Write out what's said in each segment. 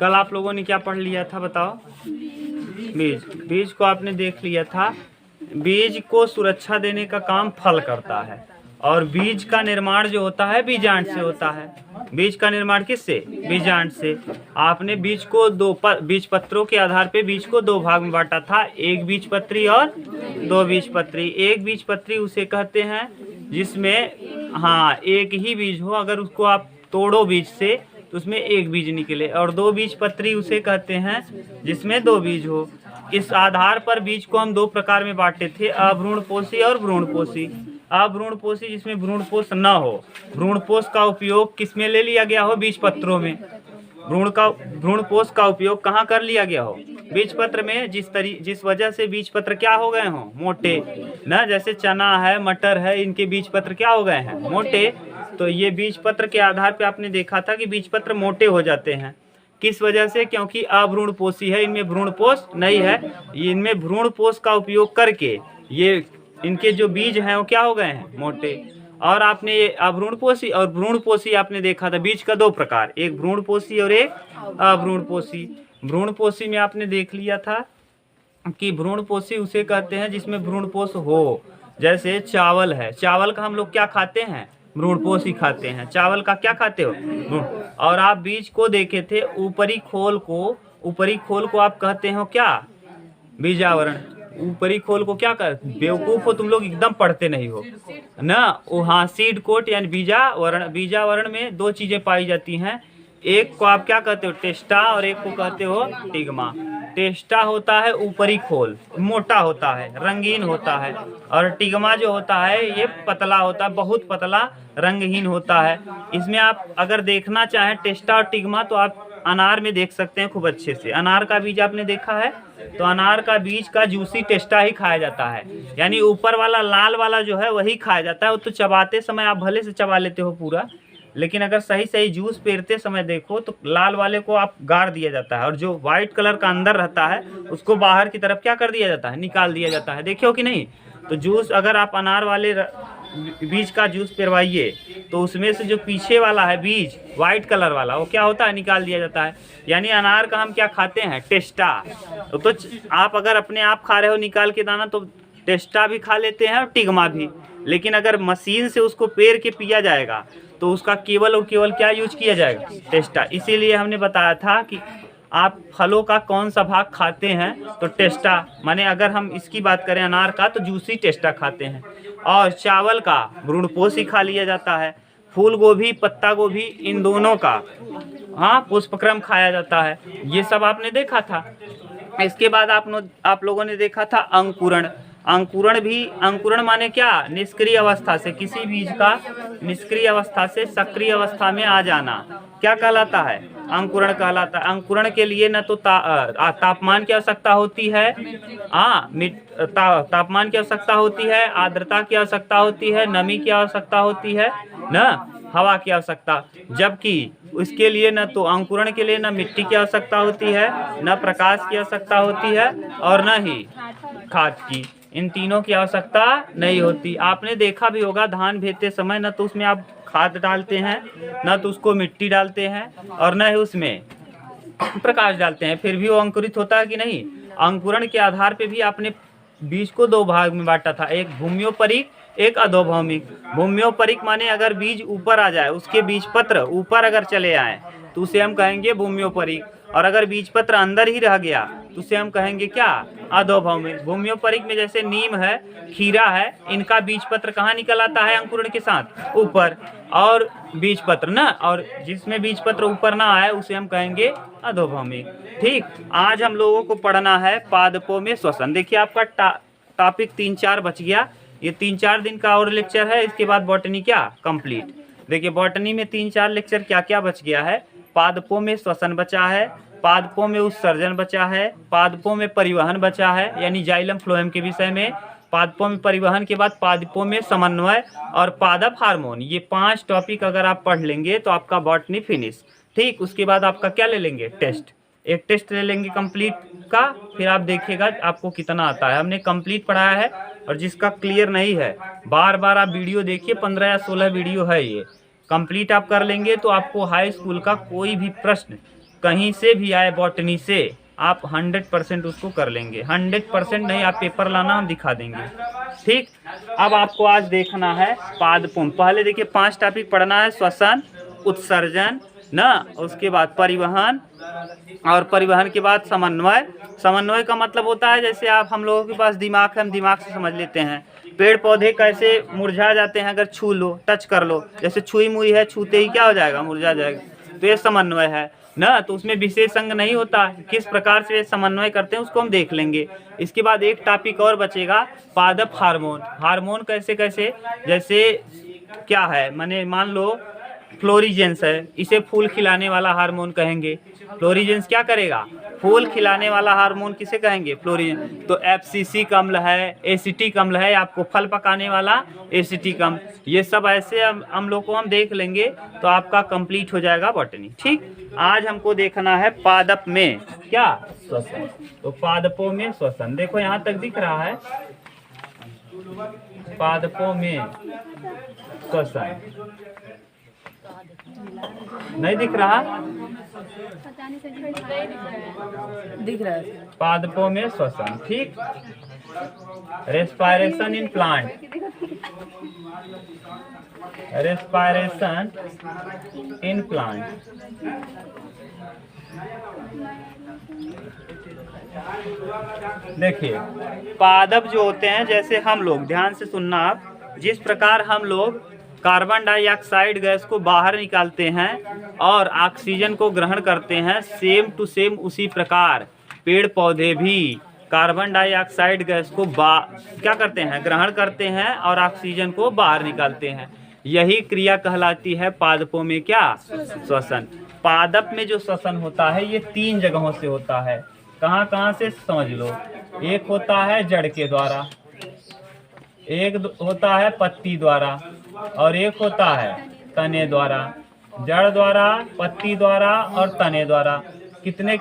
कल आप लोगों ने क्या पढ़ लिया था बताओ? बीज। बीज को आपने देख लिया था। बीज को सुरक्षा देने का काम फल करता है और बीज का निर्माण जो होता है बीजांड से होता है। बीज का निर्माण किससे? बीजांड से। आपने बीज को बीज पत्रों के आधार पे बीज को दो भाग में बांटा था, एक बीजपत्री और दो बीजपत्री। एक बीजपत्री उसे कहते हैं जिसमें हाँ एक ही बीज हो, अगर उसको आप तोड़ो बीज से तो उसमें एक बीज निकले, और दो बीजपत्री उसे कहते हैं जिसमें दो बीज हो। इस आधार पर बीज को हम दो प्रकार में बांटे थे, अभ्रूणपोषी और भ्रूणपोषी। अभ्रूणपोषी जिसमें भ्रूणपोष न हो। भ्रूणपोष का उपयोग किस में ले लिया गया हो? बीज पत्रों में। भ्रूणपोष का उपयोग कहाँ कर लिया गया हो? बीज पत्र में। जिस वजह से बीज पत्र क्या हो गए हों? मोटे ना। जैसे चना है, मटर है, इनके बीज पत्र क्या हो गए हैं? मोटे। तो ये बीज पत्र के आधार पे आपने देखा था कि बीज पत्र मोटे हो जाते हैं। किस वजह से? क्योंकि अभ्रूणपोषी है, इनमें भ्रूणपोष नहीं है। इनमें भ्रूणपोष का उपयोग करके ये इनके जो बीज हैं वो क्या हो गए हैं? मोटे। और आपने ये अभ्रूणपोषी और भ्रूणपोषी आपने देखा था, बीज का दो प्रकार, एक भ्रूणपोषी और एक अभ्रूणपोषी। भ्रूणपोषी में आपने देख लिया था कि भ्रूणपोषी उसे कहते हैं जिसमें भ्रूणपोष हो। जैसे चावल है, चावल का हम लोग क्या खाते हैं? भ्रूणपोषी खाते हैं। चावल का क्या खाते हो? और आप बीज को देखे थे, ऊपरी खोल को आप कहते हो क्या? बीजावरण। ऊपरी खोल को क्या कर, बेवकूफ हो तुम लोग, एकदम पढ़ते नहीं हो ना। हाँ, सीड कोट यानी बीजावरण। बीजावरण में दो चीजें पाई जाती हैं, एक को आप क्या कहते हो? टेस्टा, और एक को कहते हो टिग्मा। टेस्टा होता है ऊपरी खोल, मोटा होता है, रंगीन होता है, और टिग्मा जो होता है ये पतला होता है, बहुत पतला, रंगहीन होता है। इसमें आप अगर देखना चाहें टेस्टा और टिग्मा तो आप अनार में देख सकते हैं खूब अच्छे से। अनार का बीज आपने देखा है तो अनार का बीज का जूसी टेस्टा ही खाया जाता है, यानी ऊपर वाला लाल वाला जो है वही खाया जाता है। वो तो चबाते समय आप भले से चबा लेते हो पूरा, लेकिन अगर सही जूस पेरते समय देखो तो लाल वाले को आप गाड़ दिया जाता है, और जो व्हाइट कलर का अंदर रहता है उसको बाहर की तरफ क्या कर दिया जाता है? निकाल दिया जाता है। देखियो कि नहीं? तो जूस अगर आप अनार वाले बीज का जूस पेरवाइए तो उसमें से जो पीछे वाला है बीज व्हाइट कलर वाला, वो क्या होता है? निकाल दिया जाता है। यानी अनार का हम क्या खाते हैं? टेस्टा। तो आप अगर अपने आप खा रहे हो निकाल के दाना तो टेस्टा भी खा लेते हैं और टिग्मा भी। लेकिन अगर मशीन से उसको पेर के पिया जाएगा तो उसका केवल और केवल क्या यूज किया जाएगा? टेस्टा। इसीलिए हमने बताया था कि आप फलों का कौन सा भाग खाते हैं तो टेस्टा, माने अगर हम इसकी बात करें अनार का तो जूसी टेस्टा खाते हैं। और चावल का भ्रूणपोषी खा लिया जाता है। फूल गोभी, पत्ता गोभी, इन दोनों का हाँ पुष्पक्रम खाया जाता है। ये सब आपने देखा था। इसके बाद आप लोगों ने देखा था अंकुरण। अंकुरण माने क्या? निष्क्रिय अवस्था से, किसी बीज का निष्क्रिय अवस्था से सक्रिय अवस्था में आ जाना क्या कहलाता है? अंकुरण कहलाता है। अंकुरण के लिए न तो तापमान की आवश्यकता होती है, तापमान की आवश्यकता होती है, आर्द्रता की आवश्यकता होती है, नमी की आवश्यकता होती है, न हवा की आवश्यकता। जबकि उसके लिए न तो अंकुरण के लिए न मिट्टी की आवश्यकता होती है, न प्रकाश की आवश्यकता होती है, और न ही खाद की। इन तीनों की आवश्यकता नहीं होती। आपने देखा भी होगा धान भेजते समय न तो उसमें आप खाद डालते हैं, न तो उसको मिट्टी डालते हैं, और न ही उसमें प्रकाश डालते हैं, फिर भी वो अंकुरित होता है कि नहीं? अंकुरण के आधार पे भी आपने बीज को दो भाग में बांटा था, एक भूम्योपरिक, एक अधोभौमिक। भूम्योपरिक माने अगर बीज ऊपर आ जाए, उसके बीज पत्र ऊपर अगर चले आए तो उसे हम कहेंगे भूम्योपरिक, और अगर बीज पत्र अंदर ही रह गया तो उसे हम कहेंगे क्या? अधोभौमिक। भूम्योपरिक में जैसे नीम है, खीरा है, इनका बीज पत्र कहाँ निकल आता है अंकुरण के साथ? ऊपर। और बीज पत्र ना, और जिसमें बीज पत्र ऊपर ना आए उसे हम कहेंगे अधोभौमिक। ठीक, आज हम लोगों को पढ़ना है पादपों में श्वसन। देखिए आपका टॉपिक 3-4 बच गया। ये 3-4 दिन का और लेक्चर है, इसके बाद बॉटनी क्या कंप्लीट। देखिए बॉटनी में 3-4 लेक्चर क्या क्या बच गया है? पादपों में श्वसन बचा है, पादपों में उत्सर्जन बचा है, पादपों में परिवहन बचा है यानी जाइलम फ्लोएम के विषय में, पादपों में परिवहन के बाद पादपों में समन्वय और पादप हार्मोन। ये 5 टॉपिक अगर आप पढ़ लेंगे तो आपका बॉटनी फिनिश। ठीक, उसके बाद आपका क्या ले लेंगे? टेस्ट। एक टेस्ट ले लेंगे कंप्लीट का, फिर आप देखिएगा आपको कितना आता है। हमने कंप्लीट पढ़ाया है, और जिसका क्लियर नहीं है बार बार आप वीडियो देखिए, 15 या 16 वीडियो है ये। कंप्लीट आप कर लेंगे तो आपको हाई स्कूल का कोई भी प्रश्न कहीं से भी आए बॉटनी से, आप 100% उसको कर लेंगे। 100% नहीं, आप पेपर लाना, हम दिखा देंगे। ठीक, अब आपको आज देखना है पादपों। पहले देखिए 5 टॉपिक पढ़ना है, श्वसन, उत्सर्जन ना, उसके बाद परिवहन, और परिवहन के बाद समन्वय। समन्वय का मतलब होता है जैसे आप, हम लोगों के पास दिमाग है, हम दिमाग से समझ लेते हैं। पेड़ पौधे कैसे मुरझा जाते हैं अगर छू लो, टच कर लो, जैसे छुई मुई है, छूते ही क्या हो जाएगा, मुरझा जाएगा, तो ये समन्वय है ना। तो उसमें विशेष अंग नहीं होता, किस प्रकार से समन्वय करते हैं उसको हम देख लेंगे। इसके बाद एक टॉपिक और बचेगा, पादप हार्मोन। हार्मोन कैसे कैसे, जैसे क्या है, माने मान लो फ्लोरीजेंस है, इसे फूल खिलाने वाला हार्मोन कहेंगे। फ्लोरीजेंस क्या करेगा, फूल खिलाने वाला हार्मोन किसे कहेंगे, फ्लोरीजेंस। तो एफसीसी अम्ल है, एसिटिक अम्ल है, आपको फल पकाने वाला एसिटिक अम्ल। ये सब ऐसे अम्लों को हम देख लेंगे तो आपका कंप्लीट हो जाएगा बॉटनी। ठीक, आज हमको देखना है पादप में क्या, श्वसन। तो पादपों में श्वसन, देखो यहाँ तक दिख रहा है, पादपों में श्वसन नहीं दिख रहा, दिख रहा है। पादपों में श्वसन। ठीक, respiration in plant, respiration in plant. देखिए पादप जो होते हैं, जैसे हम लोग, ध्यान से सुनना आप, जिस प्रकार हम लोग कार्बन डाइऑक्साइड गैस को बाहर निकालते हैं और ऑक्सीजन को ग्रहण करते हैं, सेम टू सेम उसी प्रकार पेड़ पौधे भी कार्बन डाइऑक्साइड गैस को क्या करते हैं, ग्रहण करते हैं और ऑक्सीजन को बाहर निकालते हैं। यही क्रिया कहलाती है पादपों में क्या, श्वसन। पादप में जो श्वसन होता है ये 3 जगहों से होता है। कहाँ कहाँ से समझ लो, एक होता है जड़ के द्वारा, एक होता है पत्ती द्वारा, और एक होता है तने द्वारा। जड़ द्वारा, पत्ती द्वारा और तने द्वारा। कितने,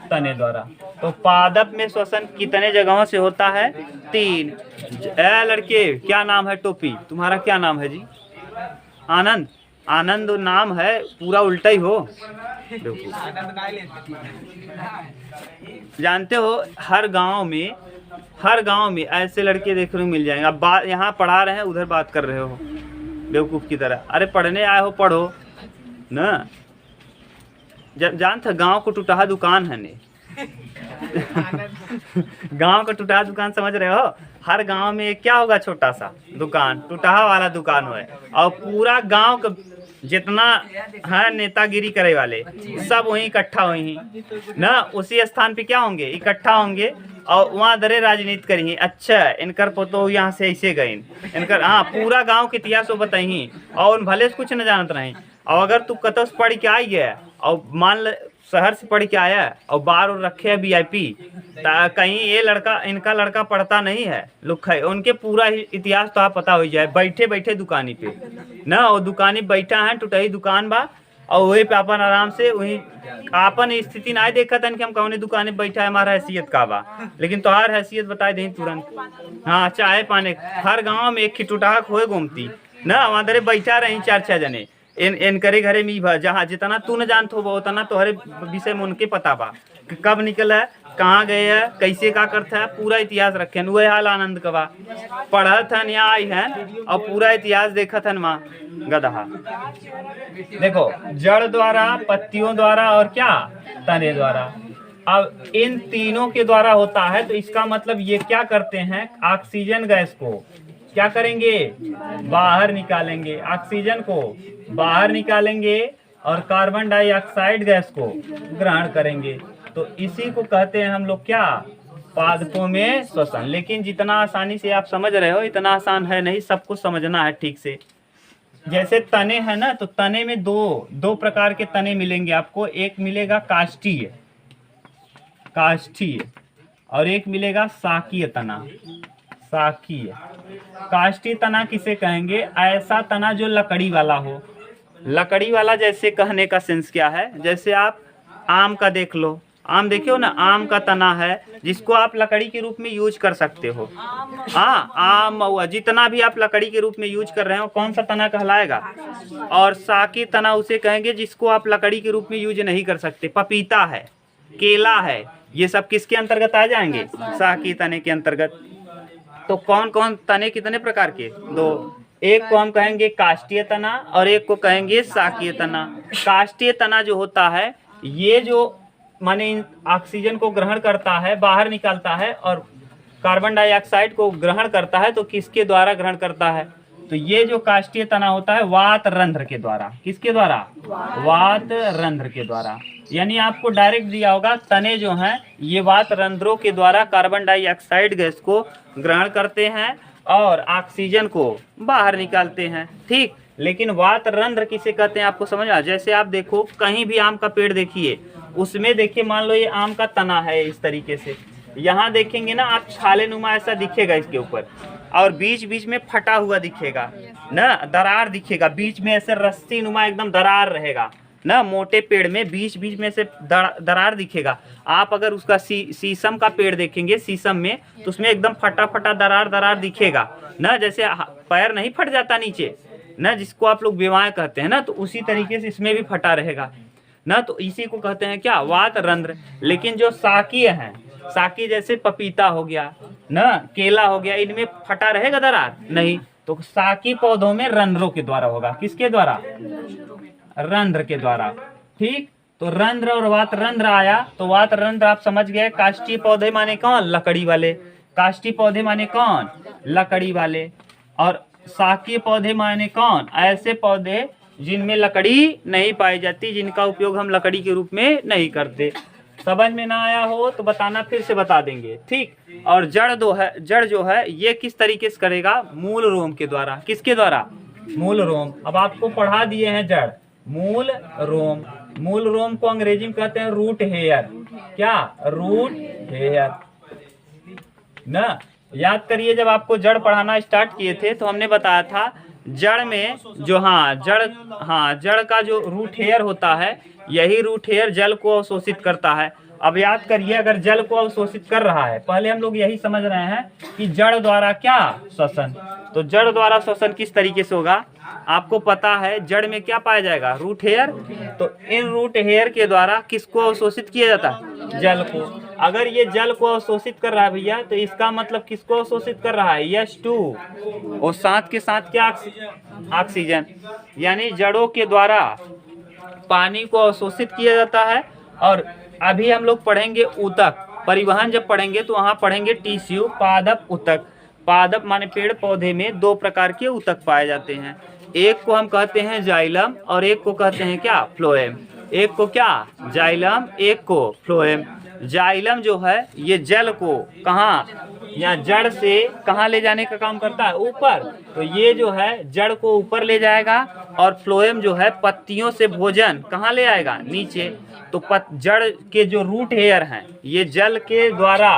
तने द्वारा। तो पादप में श्वसन कितने जगहों से होता है, 3। लड़के क्या नाम है, टोपी तुम्हारा क्या नाम है जी, आनंद। आनंद नाम है, पूरा उल्टा ही हो। जानते हो हर गांव में ऐसे लड़के देखने को मिल जाएंगे। अब बात यहाँ पढ़ा रहे हैं, उधर बात कर रहे हो बेवकूफ़ की तरह। अरे पढ़ने आए हो, पढ़ो ना। जब जानते गांव को टूटा दुकान है ने गांव का टूटा दुकान समझ रहे हो, हर गांव में क्या होगा, छोटा सा दुकान, टूटा वाला दुकान हो, और पूरा गांव का जितना है नेतागिरी करे वाले सब वहीं इकट्ठा हुई ना, उसी स्थान पे क्या होंगे, इकट्ठा होंगे और वहाँ दरे राजनीति करेंगे। अच्छा इनकर पोतो यहाँ से ऐसे गए, इनकर, हाँ, पूरा गांव के इतिहास बताई, और भले से कुछ न जानत नहीं। और अगर तू कतौ से पढ़ के आई है और मान ल शहर से पढ़ के आया और बाहर रखे है VIP, कहीं ये लड़का, इनका लड़का पढ़ता नहीं है, लुक है, उनके पूरा इतिहास तो आप पता हो जाए। बैठे बैठे दुकानी पे ना, और दुकानी बैठा है, टूटही दुकान बा, और वही पे अपन आराम से वही आपन स्थिति ना देखा था कि हम कौन दुकान में बैठा है, हमारा हैसियत का बा, लेकिन तोहार हैसियत बता दें तुरंत। हाँ, चाय पाने हर गाँव में एक खिटुटाह खोए घूमती ना, वहाँ दरे बैठा रही 4-6 जने। इनकरे घरे में जहाँ जितना तू न जानत हो उतना तोहरे विषय में उनके पता बा, कब निकल है, कहाँ गए है, कैसे का करता है, पूरा इतिहास रखे। वही हाल आनंद का बा, पढ़त हन यहाँ आई है और पूरा इतिहास देखत हन माँ गदहा। देखो जड़ द्वारा, पत्तियों द्वारा और क्या, तने द्वारा। अब इन तीनों के द्वारा होता है, तो इसका मतलब ये क्या करते हैं, ऑक्सीजन गैस को क्या करेंगे, बाहर निकालेंगे, ऑक्सीजन को बाहर निकालेंगे और कार्बन डाइऑक्साइड गैस को ग्रहण करेंगे। तो इसी को कहते हैं हम लोग क्या, पादपों में श्वसन। लेकिन जितना आसानी से आप समझ रहे हो इतना आसान है नहीं, सबको समझना है ठीक से। जैसे तने है ना, तो तने में दो प्रकार के तने मिलेंगे आपको। एक मिलेगा काष्ठीय और एक मिलेगा शाकीय तना। शाकीय, काष्ठीय तना किसे कहेंगे, ऐसा तना जो लकड़ी वाला हो। लकड़ी वाला जैसे कहने का सेंस क्या है, जैसे आप आम का देख लो, आम देखे हो ना, आम का तना है जिसको आप लकड़ी के रूप में यूज कर सकते हो। हाँ, आम हुआ, जितना भी आप लकड़ी के रूप में यूज कर रहे हो कौन सा तना कहलाएगा? और साकी तना उसे कहेंगे जिसको आप लकड़ी के रूप में यूज नहीं कर सकते। पपीता है, केला है, ये सब किसके अंतर्गत आ जाएंगे? साकी तने के अंतर्गत। तो कौन कौन तने कितने प्रकार के? दो। एक को हम कहेंगे काष्ठीय तना और एक को कहेंगे साकीय तना। काष्ठीय तना जो होता है ये जो माने ऑक्सीजन को ग्रहण करता है, बाहर निकालता है और कार्बन डाइऑक्साइड को ग्रहण करता है। तो किसके द्वारा ग्रहण करता है? तो ये जो काष्ठीय तना होता है वात रंध्र के द्वारा। किसके द्वारा? वात रंध्र के द्वारा। यानी आपको डायरेक्ट दिया होगा तने जो हैं ये वात रंध्रों के द्वारा कार्बन डाइऑक्साइड गैस को ग्रहण करते हैं और ऑक्सीजन को बाहर निकालते हैं। ठीक, लेकिन वात रंध्र किसे कहते हैं आपको समझ आ? जैसे आप देखो कहीं भी आम का पेड़ देखिए, उसमें देखिए मान लो ये आम का तना है इस तरीके से, यहाँ देखेंगे ना आप छाले नुमा ऐसा दिखेगा इसके ऊपर, और बीच बीच में फटा हुआ दिखेगा ना, दरार दिखेगा, बीच में ऐसे रस्सी नुमा एकदम दरार रहेगा ना। मोटे पेड़ में बीच बीच में से दरार दिखेगा। आप अगर उसका शीशम का पेड़ देखेंगे, शीशम में, तो उसमें एकदम फटा फटा दरार दिखेगा ना, जैसे पैर नहीं फट जाता नीचे ना, जिसको आप लोग विवाह कहते हैं ना, तो उसी तरीके से इसमें भी फटा रहेगा ना। तो इसी को कहते हैं क्या? वात रंध्र। लेकिन जो साकीय हैं, साकी जैसे पपीता हो गया ना, केला हो गया, इनमें फटा रहेगा दरार? नहीं। तो साकी पौधों में रंध्रों के द्वारा होगा। किसके द्वारा? रंध्र के द्वारा। ठीक, तो रंध्र और वात रंध्र आया, तो वात रंध्र आप समझ गए। काष्ठीय पौधे माने कौन? लकड़ी वाले। काष्ठीय पौधे माने कौन? लकड़ी वाले। और साकीय पौधे माने कौन? ऐसे पौधे जिनमें लकड़ी नहीं पाई जाती, जिनका उपयोग हम लकड़ी के रूप में नहीं करते। समझ में ना आया हो तो बताना, फिर से बता देंगे। ठीक, और जड़ जो है ये किस तरीके से करेगा? मूल रोम के द्वारा। किसके द्वारा? मूल रोम। अब आपको पढ़ा दिए हैं जड़, मूल रोम। मूल रोम को अंग्रेजी में कहते हैं रूट हेयर। क्या? रूट हेयर ना। याद करिए जब आपको जड़ पढ़ाना स्टार्ट किए थे तो हमने बताया था जड़ में जो जड़ का जो रूट हेयर होता है, यही रूट हेयर जल को अवशोषित करता है। अब याद करिए, अगर जल को अवशोषित कर रहा है, पहले हम लोग यही समझ रहे हैं कि जड़ द्वारा क्या? श्वसन। तो जड़ द्वारा श्वसन किस तरीके से होगा? आपको पता है जड़ में क्या पाया जाएगा? Root hair. तो इन रूट हेयर के द्वारा किसको अवशोषित किया जाता है? जल को। अगर ये जल को अवशोषित कर रहा है भैया, तो इसका मतलब किसको अवशोषित कर रहा है? H2 और साथ के साथ क्या? ऑक्सीजन। यानी जड़ों के द्वारा पानी को अवशोषित किया जाता है। और अभी हम लोग पढ़ेंगे ऊतक। परिवहन जब पढ़ेंगे तो वहाँ पढ़ेंगे टिश्यू, पादप, ऊतक। पादप माने पेड़ पौधे में दो प्रकार के ऊतक पाए जाते हैं। एक को हम कहते हैं जाइलम और एक को कहते हैं क्या? फ्लोएम। एक को क्या? जाइलम, एक को फ्लोएम। जाइलम जो है ये जल को कहाँ, या जड़ से कहाँ ले जाने का काम करता है? ऊपर। तो ये जो है जड़ को ऊपर ले जाएगा, और फ्लोएम जो है पत्तियों से भोजन कहाँ ले आएगा? नीचे। तो जड़ के जो रूट हेयर हैं ये जल के द्वारा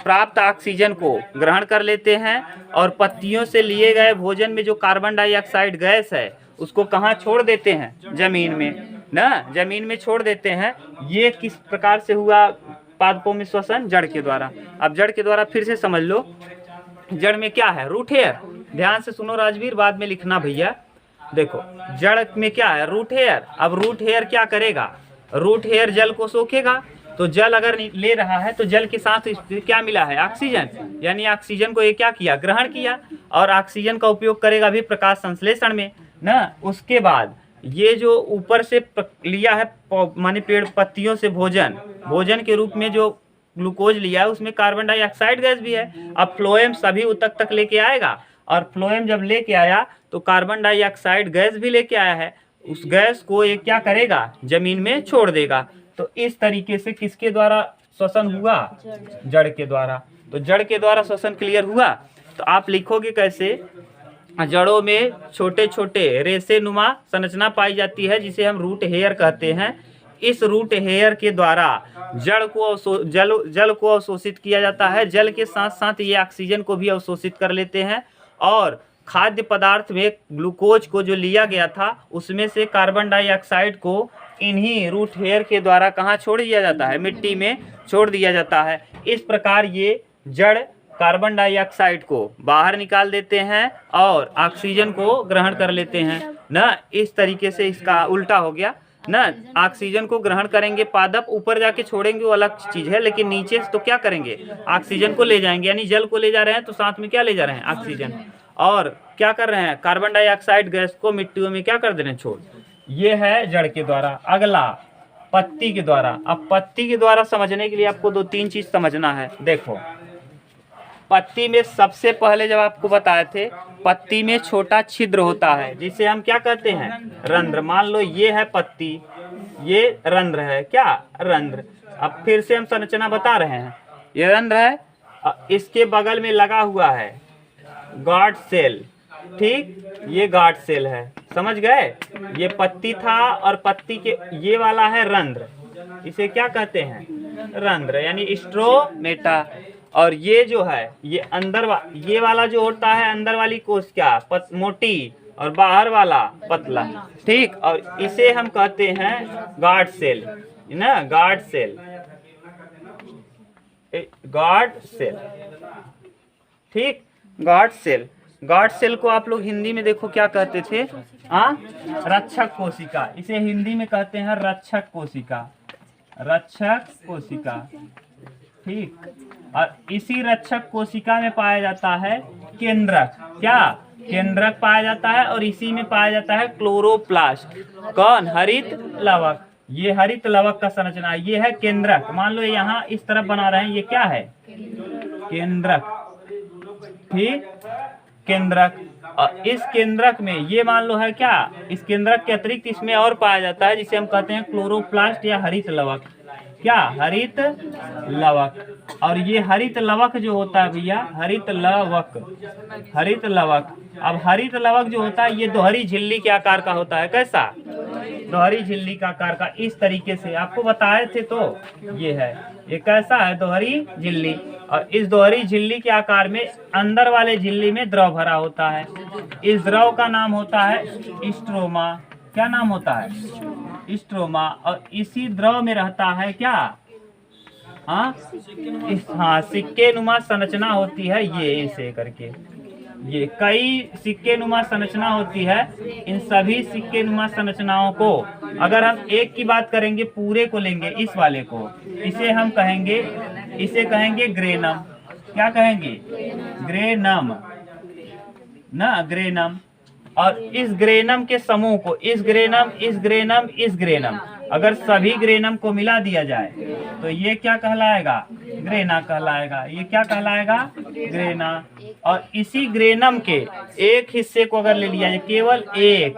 प्राप्त ऑक्सीजन को ग्रहण कर लेते हैं, और पत्तियों से लिए गए भोजन में जो कार्बन डाइऑक्साइड गैस है उसको कहाँ छोड़ देते हैं? जमीन में ना, जमीन में छोड़ देते हैं। ये किस प्रकार से हुआ पादपों में श्वसन? जड़ के द्वारा। अब जड़ के द्वारा फिर से समझ लो, जड़ में क्या है? Root hair. ध्यान से सुनो राजवीर, बाद में लिखना भैया। देखो जड़ में क्या है? Root hair. अब रूट हेयर क्या करेगा? रूट हेयर जल को सोखेगा। तो जल अगर ले रहा है तो जल के साथ क्या मिला है? ऑक्सीजन। यानी ऑक्सीजन को ये क्या किया? ग्रहण किया, और ऑक्सीजन का उपयोग करेगा भी प्रकाश संश्लेषण में ना। उसके बाद ये जो ऊपर से लिया है माने पेड़ पत्तियों से भोजन के रूप में जो ग्लूकोज लिया है उसमें कार्बन डाइऑक्साइड गैस भी है। अब फ्लोएम सभी ऊतक तक लेके आएगा, और फ्लोएम जब लेके आया तो कार्बन डाइऑक्साइड गैस भी लेके आया है। उस गैस को ये क्या करेगा? जमीन में छोड़ देगा। तो इस तरीके से किसके द्वारा श्वसन हुआ? जड़ के द्वारा। तो जड़ के द्वारा श्वसन क्लियर हुआ। तो आप लिखोगे कैसे? जड़ों में छोटे छोटे रेशे नुमा संरचना पाई जाती है जिसे हम रूट हेयर कहते हैं। इस रूट हेयर के द्वारा जल को अवशोषित किया जाता है। जल के साथ साथ ये ऑक्सीजन को भी अवशोषित कर लेते हैं, और खाद्य पदार्थ में ग्लूकोज को जो लिया गया था उसमें से कार्बन डाइऑक्साइड को इन्हीं रूट हेयर के द्वारा कहाँ छोड़ दिया जाता है, मिट्टी में छोड़ दिया जाता है। इस प्रकार ये जड़ कार्बन डाइऑक्साइड को बाहर निकाल देते हैं और ऑक्सीजन को ग्रहण कर लेते हैं ना। इस तरीके से इसका उल्टा हो गया ना। ऑक्सीजन को ग्रहण करेंगे पादप, ऊपर जाके छोड़ेंगे वो अलग चीज है, लेकिन नीचे तो क्या करेंगे, ऑक्सीजन को ले जाएंगे। यानी जल को ले जा रहे हैं तो साथ में क्या ले जा रहे हैं, ऑक्सीजन। और क्या कर रहे हैं, कार्बन डाइऑक्साइड गैस को मिट्टियों में क्या कर दे रहे हैं, छोड़। ये है जड़ के द्वारा। अगला पत्ती के द्वारा। अब पत्ती के द्वारा समझने के लिए आपको 2-3 चीज समझना है। देखो, पत्ती में सबसे पहले जब आपको बताए थे, पत्ती में छोटा छिद्र होता है जिसे हम क्या कहते हैं, रंध्र। मान लो ये है पत्ती, ये रंध्र है, क्या, रंध्र। अब फिर से हम संरचना बता रहे हैं, ये रंध्र है, इसके बगल में लगा हुआ है गार्ड सेल, ठीक, ये गार्ड सेल है, समझ गए। ये पत्ती था और पत्ती के ये वाला है रंध्र, इसे क्या कहते हैं, रंध्र, यानी स्ट्रोमेटा। और ये जो है ये ये वाला जो होता है अंदर वाली कोश क्या, मोटी, और बाहर वाला पतला, ठीक। और इसे हम कहते हैं गार्ड सेल ना, गार्ड सेल, गार्ड सेल, ठीक, गार्ड सेल। गार्ड सेल को आप लोग हिंदी में देखो क्या कहते थे, रक्षक कोशिका। इसे हिंदी में कहते हैं रक्षक कोशिका, रक्षक कोशिका, ठीक। और इसी रक्षक कोशिका में पाया जाता है केंद्रक, क्या, केंद्रक पाया जाता है। और इसी में पाया जाता है क्लोरोप्लास्ट, कौन, हरित लवक। ये हरित लवक का संरचना, ये है केंद्रक। मान लो यहाँ इस तरफ बना रहे हैं, ये क्या है, केंद्रक, ठीक, केंद्रक। और इस केंद्रक में ये मान लो है क्या, इस केंद्रक के अतिरिक्त इसमें और पाया जाता है जिसे हम कहते हैं क्लोरोप्लास्ट या हरित लवक, क्या, हरित लवक। और ये हरित लवक जो होता है भैया, हरित लवक, हरित लवक। अब हरित लवक जो होता है ये दोहरी झिल्ली के आकार का होता है, कैसा, दोहरी झिल्ली का आकार का। इस तरीके से आपको बताए थे, तो ये है, ये कैसा है, दोहरी झिल्ली। और इस दोहरी झिल्ली के आकार में अंदर वाले झिल्ली में द्रव भरा होता है। इस द्रव का नाम होता है स्ट्रोमा, क्या नाम होता है, स्ट्रोमा। और इसी द्रव में रहता है क्या, सिक्के नुमा संरचना होती है, ये ऐसे करके, ये कई सिक्के नुमा संरचना होती है। इन सभी सिक्के नुमा संरचनाओं को अगर हम एक की बात करेंगे, पूरे को लेंगे, इस वाले को, इसे हम कहेंगे, इसे कहेंगे ग्रेनम, क्या कहेंगे, ग्रेनम ना, ग्रेनम। और इस ग्रेनम के समूह को, इस ग्रेनम, इस ग्रेनम, इस ग्रेनम, अगर सभी ग्रेनम को मिला दिया जाए तो ये क्या कहलाएगा, ग्रेना कहलाएगा। ये क्या कहलाएगा, ग्रेना। और इसी ग्रेनम के एक हिस्से को अगर ले लिया जाए, केवल एक,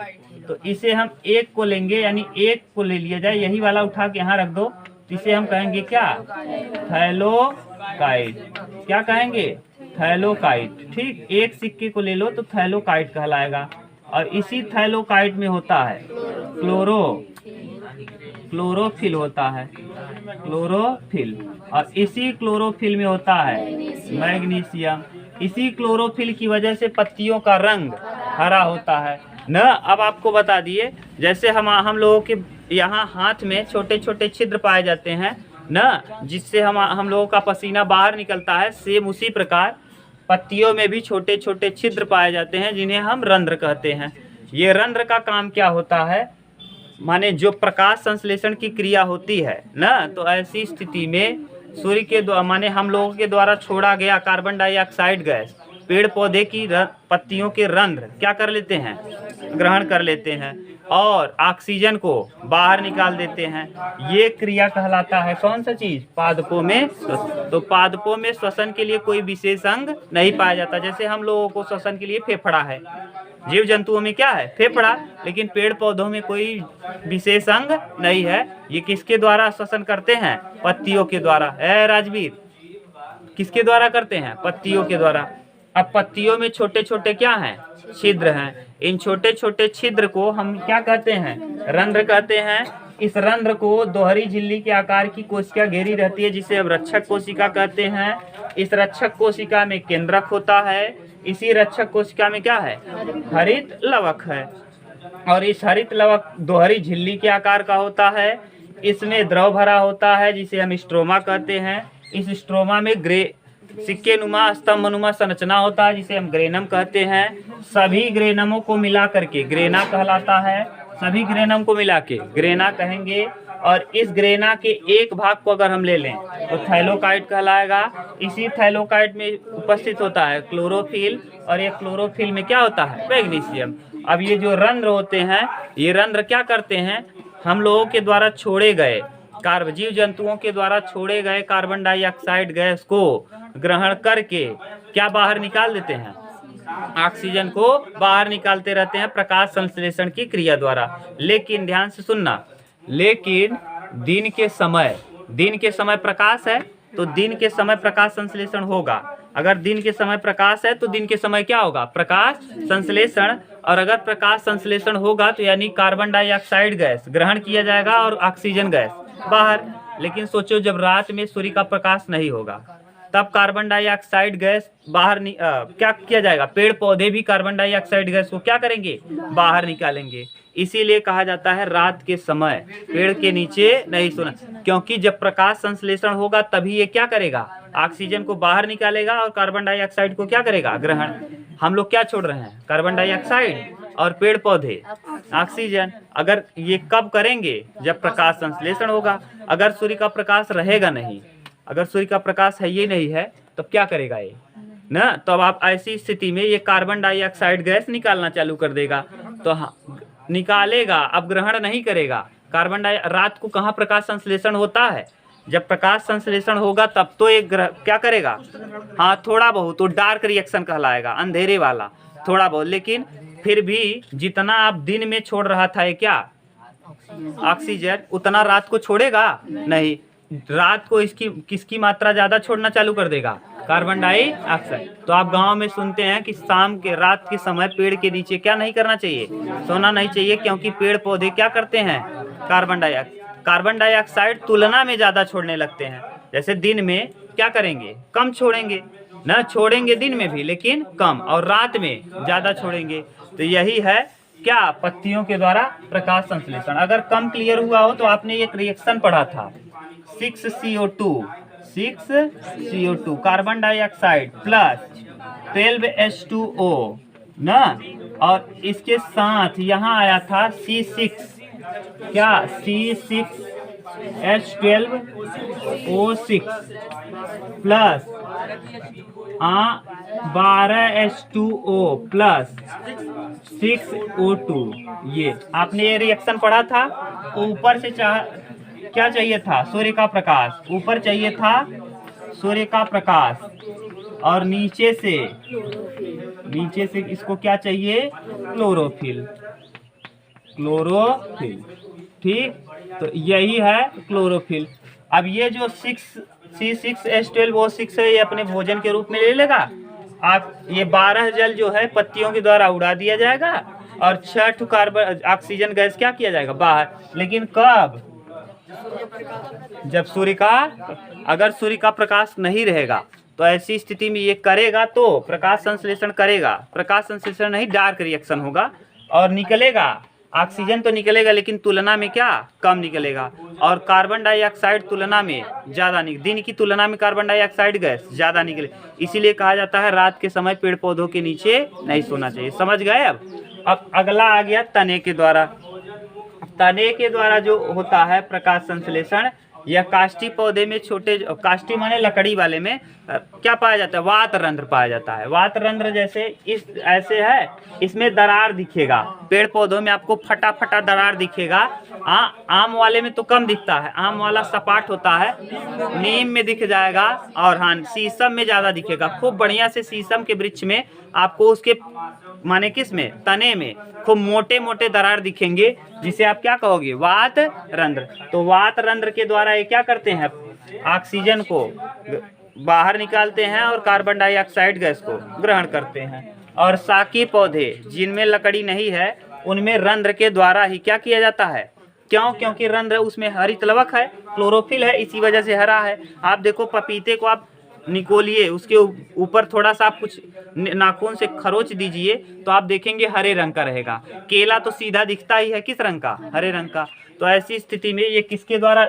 तो इसे हम एक को लेंगे, यानी एक को ले लिया जाए, यही वाला उठा के यहाँ रख दो, तो इसे हम कहेंगे क्या, थैलोकाइट, क्या कहेंगे, थैलोकाइट, ठीक। एक सिक्के को ले लो तो थैलोकाइट कहलाएगा। और इसी थैलोकाइट में होता है क्लोरोफिल होता है, क्लोरोफिल। और इसी क्लोरोफिल में होता है मैग्नीशियम। इसी क्लोरोफिल की वजह से पत्तियों का रंग हरा होता है न। अब आपको बता दिए, जैसे हम लोगों के यहाँ हाथ में छोटे छोटे छिद्र पाए जाते हैं न, जिससे हम लोगों का पसीना बाहर निकलता है, सेम उसी प्रकार पत्तियों में भी छोटे छोटे छिद्र पाए जाते हैं जिन्हें हम रंध्र कहते हैं। ये रंध्र का काम क्या होता है, माने जो प्रकाश संश्लेषण की क्रिया होती है ना, तो ऐसी स्थिति में सूर्य के द्वारा, माने हम लोगों के द्वारा छोड़ा गया कार्बन डाइऑक्साइड गैस पेड़ पौधे की पत्तियों के रंध्र क्या कर लेते हैं, ग्रहण कर लेते हैं और ऑक्सीजन को बाहर निकाल देते हैं। ये क्रिया कहलाता है कौन सा चीज, पादपों में। तो पादपों में श्वसन के लिए कोई विशेष अंग नहीं पाया जाता। जैसे हम लोगों को श्वसन के लिए फेफड़ा है, जीव जंतुओं में क्या है, फेफड़ा, लेकिन पेड़ पौधों में कोई विशेष अंग नहीं है। ये किसके द्वारा श्वसन करते हैं, पत्तियों के द्वारा। राजवीर, किसके द्वारा करते हैं, पत्तियों के द्वारा। अब पत्तियों में छोटे छोटे क्या हैं, छिद्र हैं। इन छोटे छोटे छिद्र को हम क्या कहते हैं, रंध्र कहते हैं। इस रंध्र को दोहरी झिल्ली के आकार की कोशिका घेरी रहती है, जिसे अब रक्षक कोशिका कहते हैं। इस रक्षक कोशिका में केंद्रक होता है। इसी रक्षक कोशिका में क्या है, हरित लवक है। और इस हरित लवक दोहरी झिल्ली के आकार का होता है। इसमें द्रव भरा होता है जिसे हम स्ट्रोमा कहते हैं। इस स्ट्रोमा में सिक्के नुमा स्तंभ नुमा संरचना होता है जिसे हम ग्रेनम कहते हैं। सभी ग्रेनमों को मिला करके ग्रेना कहलाता है। सभी ग्रेनम को मिला के ग्रेना कहेंगे। और इस ग्रेना के एक भाग को अगर हम ले लें तो थैलोकाइट कहलाएगा। इसी थैलोकाइट में उपस्थित होता है क्लोरोफिल, और ये क्लोरोफिल में क्या होता है? मैग्नीशियम। अब ये जो रंध्र होते हैं, ये रंध्र क्या करते हैं? हम लोगों के द्वारा छोड़े गए जीव जंतुओं के द्वारा छोड़े गए कार्बन डाइऑक्साइड गैस को ग्रहण करके क्या बाहर निकाल देते हैं? ऑक्सीजन को बाहर निकालते रहते हैं प्रकाश संश्लेषण की क्रिया द्वारा। लेकिन ध्यान से सुनना, लेकिन दिन के समय प्रकाश है तो दिन के समय प्रकाश संश्लेषण होगा। अगर दिन के समय प्रकाश है तो दिन के समय क्या होगा? प्रकाश संश्लेषण। और अगर प्रकाश संश्लेषण होगा तो यानी कार्बन डाइऑक्साइड गैस ग्रहण किया जाएगा और ऑक्सीजन गैस बाहर। लेकिन सोचो जब रात में सूर्य का प्रकाश नहीं होगा तब कार्बन डाइऑक्साइड गैस बाहर क्या किया जाएगा? पेड़ पौधे भी कार्बन डाइऑक्साइड गैस को क्या करेंगे? बाहर निकालेंगे। इसीलिए कहा जाता है रात के समय पेड़ के नीचे नहीं सोना, क्योंकि जब प्रकाश संश्लेषण होगा तभी ये क्या करेगा? ऑक्सीजन को बाहर निकालेगा और कार्बन डाइऑक्साइड को क्या करेगा? ग्रहण। हम लोग क्या छोड़ रहे हैं? कार्बन डाइऑक्साइड, और पेड़ पौधे ऑक्सीजन। अगर ये कब करेंगे? जब प्रकाश संश्लेषण होगा। अगर सूर्य का प्रकाश रहेगा नहीं, अगर सूर्य का प्रकाश है ये नहीं है तो क्या करेगा ये ना? तो अब आप ऐसी स्थिति में ये कार्बन डाइऑक्साइड गैस निकालना चालू कर देगा। तो निकालेगा, अब ग्रहण नहीं करेगा। रात को कहाँ प्रकाश संश्लेषण होता है? जब प्रकाश संश्लेषण होगा तब तो एक क्या करेगा? हाँ, थोड़ा बहुत, तो डार्क रिएक्शन कहलाएगा, अंधेरे वाला थोड़ा बहुत। लेकिन फिर भी जितना आप दिन में छोड़ रहा था ये क्या? ऑक्सीजन, उतना रात को छोड़ेगा नहीं। रात को किसकी मात्रा ज्यादा छोड़ना चालू कर देगा? Carbon dioxide. तो आप गांव में सुनते हैं कि रात के समय पेड़ के नीचे क्या नहीं करना चाहिए? सोना नहीं चाहिए, क्योंकि पेड़ पौधे क्या करते हैं? कार्बन डाइऑक्साइड तुलना में ज्यादा छोड़ने लगते हैं। जैसे दिन में क्या करेंगे? कम छोड़ेंगे न, छोड़ेंगे दिन में भी लेकिन कम, और रात में ज्यादा छोड़ेंगे। तो यही है क्या? पत्तियों के द्वारा प्रकाश संश्लेषण। अगर कम क्लियर हुआ हो तो आपने एक रिएक्शन पढ़ा था 6CO2 carbon dioxide plus 12H2O ना, और इसके साथ यहाँ आया था C6 क्या? C6H12O6 plus 12H2O plus 6O2। ये आपने ये रिएक्शन पढ़ा था। ऊपर से क्या चाहिए था? सूर्य का प्रकाश। ऊपर चाहिए था सूर्य का प्रकाश, और नीचे से इसको क्या चाहिए? क्लोरोफिल। ठीक, तो यही है क्लोरोफिल। अब ये जो C6H12O6 है ये अपने भोजन के रूप में ले लेगा। आप ये 12 जल जो है पत्तियों के द्वारा उड़ा दिया जाएगा, और 6 कार्बन ऑक्सीजन गैस क्या किया जाएगा? बाहर। लेकिन कब? जब अगर सूर्य का प्रकाश नहीं रहेगा तो ऐसी स्थिति में ये करेगा तो प्रकाश संश्लेषण करेगा। प्रकाश संश्लेषण नहीं, डार्क रिएक्शन होगा, और निकलेगा ऑक्सीजन तो निकलेगा लेकिन तुलना में क्या? कम निकलेगा। और कार्बन डाइऑक्साइड तुलना में ज़्यादा दिन की तुलना में कार्बन डाइऑक्साइड गैस ज़्यादा निकले। इसीलिए कहा जाता है रात के समय पेड़ पौधों के नीचे नहीं सोना चाहिए। समझ गए? अब अगला आ गया तने के द्वारा। तने के द्वारा जो होता है प्रकाश संश्लेषण, यह काष्ठी पौधे में छोटे, काष्ठी माने लकड़ी वाले में क्या पाया जाता है? वात रंध्र पाया जाता है। वात रंध्र जैसे ऐसे है, इसमें दरार दिखेगा। पेड़ पौधों में आपको फटा फटा दरार दिखेगा। आम वाले में तो कम दिखता है, आम वाला सपाट होता है। नीम में दिख जाएगा, और हाँ शीशम में ज्यादा दिखेगा। खूब बढ़िया से शीशम के वृक्ष में आपको उसके माने किस में? तने में खूब मोटे मोटे दरार दिखेंगे, जिसे आप क्या कहोगे? वात रंध्र। तो वात रंध्र के द्वारा ये क्या करते हैं? ऑक्सीजन को बाहर निकालते हैं और कार्बन डाइऑक्साइड गैस को ग्रहण करते हैं। और साकी पौधे जिनमें लकड़ी नहीं है उनमें रंध्र के द्वारा ही क्या किया जाता है? क्यों? क्योंकि रंध्र उसमें हरित लवक है, क्लोरोफिल है, इसी वजह से हरा है। आप देखो पपीते को आप निकोलिए, उसके ऊपर थोड़ा सा आप कुछ नाखून से खरोच दीजिए तो आप देखेंगे हरे रंग का रहेगा। केला तो सीधा दिखता ही है, किस रंग का? हरे रंग का। तो ऐसी स्थिति में ये किसके द्वारा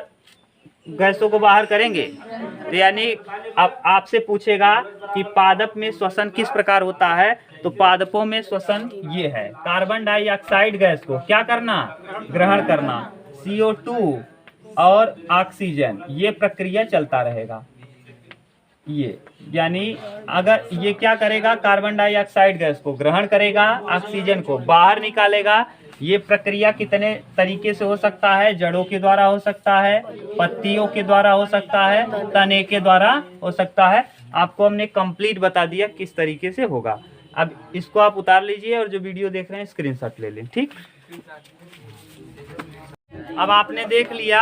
गैसों को बाहर करेंगे? तो यानी अब आपसे पूछेगा कि पादप में श्वसन किस प्रकार होता है, तो पादपों में श्वसन ये है, कार्बन डाइऑक्साइड गैस को क्या करना? ग्रहण करना। CO2 और ऑक्सीजन, ये प्रक्रिया चलता रहेगा। ये यानी अगर ये क्या करेगा? कार्बन डाइऑक्साइड गैस को ग्रहण करेगा, ऑक्सीजन को बाहर निकालेगा। ये प्रक्रिया कितने तरीके से हो सकता है? जड़ों के द्वारा हो सकता है, पत्तियों के द्वारा हो सकता है, तने के द्वारा हो सकता है। आपको हमने कंप्लीट बता दिया किस तरीके से होगा। अब इसको आप उतार लीजिए और जो वीडियो देख रहे हैं स्क्रीनशॉट ले लें, ठीक। अब आपने देख लिया,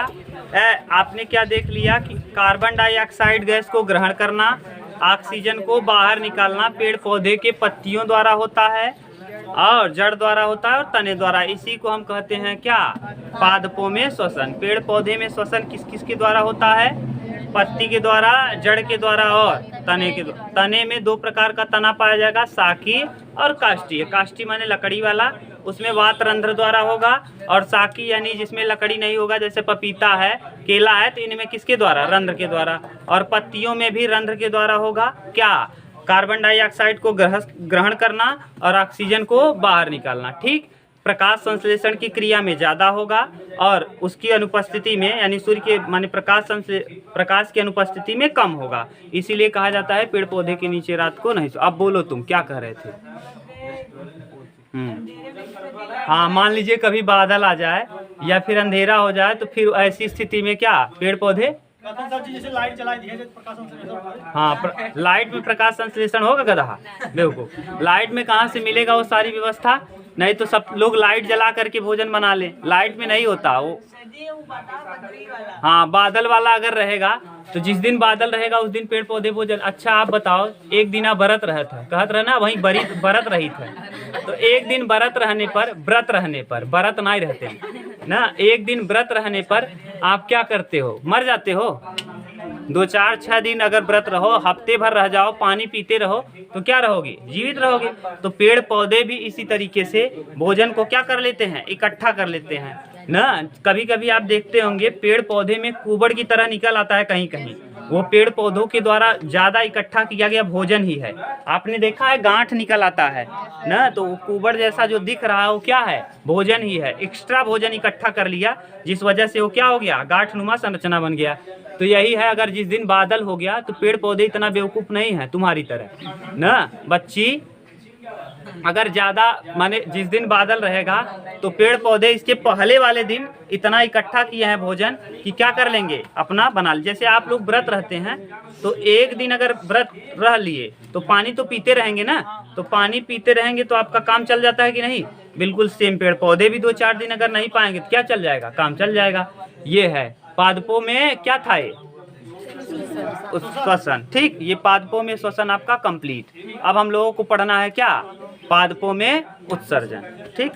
आपने क्या देख लिया कि कार्बन डाइऑक्साइड गैस को ग्रहण करना, ऑक्सीजन को बाहर निकालना पेड़ पौधे के पत्तियों द्वारा होता है और जड़ द्वारा होता है और तने द्वारा। इसी को हम कहते हैं क्या? पादपों में श्वसन। पेड़ पौधे में श्वसन किस किस के द्वारा होता है? पत्ती के द्वारा, जड़ के द्वारा और तने के द्वारा। तने में दो प्रकार का तना पाया जाएगा, शाकी और काष्ठीय। काष्ठी माने लकड़ी वाला, उसमें वात रंध्र द्वारा होगा, और शाकी यानी जिसमें लकड़ी नहीं होगा, जैसे पपीता है, केला है, तो इनमें किसके द्वारा? रंध्र के द्वारा। और पत्तियों में भी रंध्र के द्वारा होगा क्या? कार्बन डाइऑक्साइड को ग्रहण करना और ऑक्सीजन को बाहर निकालना, ठीक। प्रकाश संश्लेषण की क्रिया में ज़्यादा होगा और उसकी अनुपस्थिति में, यानी सूर्य के माने प्रकाश की अनुपस्थिति में कम होगा। इसीलिए कहा जाता है पेड़ पौधे के नीचे रात को नहीं सो। अब बोलो तुम क्या कह रहे थे? हाँ, मान लीजिए कभी बादल आ जाए या फिर अंधेरा हो जाए, तो फिर ऐसी स्थिति में क्या पेड़ पौधे? जैसे लाइट चलाई दी है, प्रकाश संश्लेषण। हाँ, लाइट में प्रकाश संश्लेषण होगा गधा? बेवकूफ, लाइट में कहाँ से मिलेगा वो सारी व्यवस्था? नहीं तो सब लोग लाइट जला करके भोजन बना ले, लाइट में नहीं होता वो। हाँ, बादल वाला अगर रहेगा तो जिस दिन बादल रहेगा उस दिन पेड़ पौधे भोजन। अच्छा आप बताओ, एक दिन आप व्रत रहत है, कहत रहे ना वहीं व्रत रही थे, तो एक दिन व्रत रहने पर, व्रत नहीं रहते ना, एक दिन व्रत रहने पर आप क्या करते हो? मर जाते हो। 2, 4, 6 दिन अगर व्रत रहो, हफ्ते भर रह जाओ, पानी पीते रहो, तो क्या रहोगे? जीवित रहोगे। तो पेड़ पौधे भी इसी तरीके से भोजन को क्या कर लेते हैं? इकट्ठा कर लेते हैं ना। कभी कभी आप देखते होंगे पेड़ पौधे में कुबड़ की तरह निकल आता है कहीं कहीं, वो पेड़ पौधों के द्वारा ज़्यादा इकट्ठा किया गया भोजन ही है। आपने देखा है गांठ निकल आता है ना, तो कुबड़ जैसा जो दिख रहा है वो क्या है? भोजन ही है। एक्स्ट्रा भोजन इकट्ठा कर लिया, जिस वजह से वो क्या हो गया? गांठनुमा संरचना बन गया। तो यही है, अगर जिस दिन बादल हो गया तो पेड़ पौधे इतना बेवकूफ़ नहीं है तुम्हारी तरह ना बच्ची। अगर ज़्यादा माने जिस दिन बादल रहेगा तो पेड़ पौधे इसके पहले वाले दिन इतना इकट्ठा किए हैं भोजन कि क्या कर लेंगे? अपना बना ले। जैसे आप लोग व्रत रहते हैं तो एक दिन अगर व्रत रह लिए तो पानी तो पीते रहेंगे ना, तो पानी पीते रहेंगे तो आपका काम चल जाता है कि नहीं? बिल्कुल सेम। पेड़ पौधे भी 2-4 दिन अगर नहीं पाएंगे तो क्या चल जाएगा? काम चल जाएगा। ये है पादपों में क्या था? ये श्वसन, ठीक। ये पादपों में श्वसन आपका कंप्लीट। अब हम लोगों को पढ़ना है क्या? पादपों में उत्सर्जन, ठीक।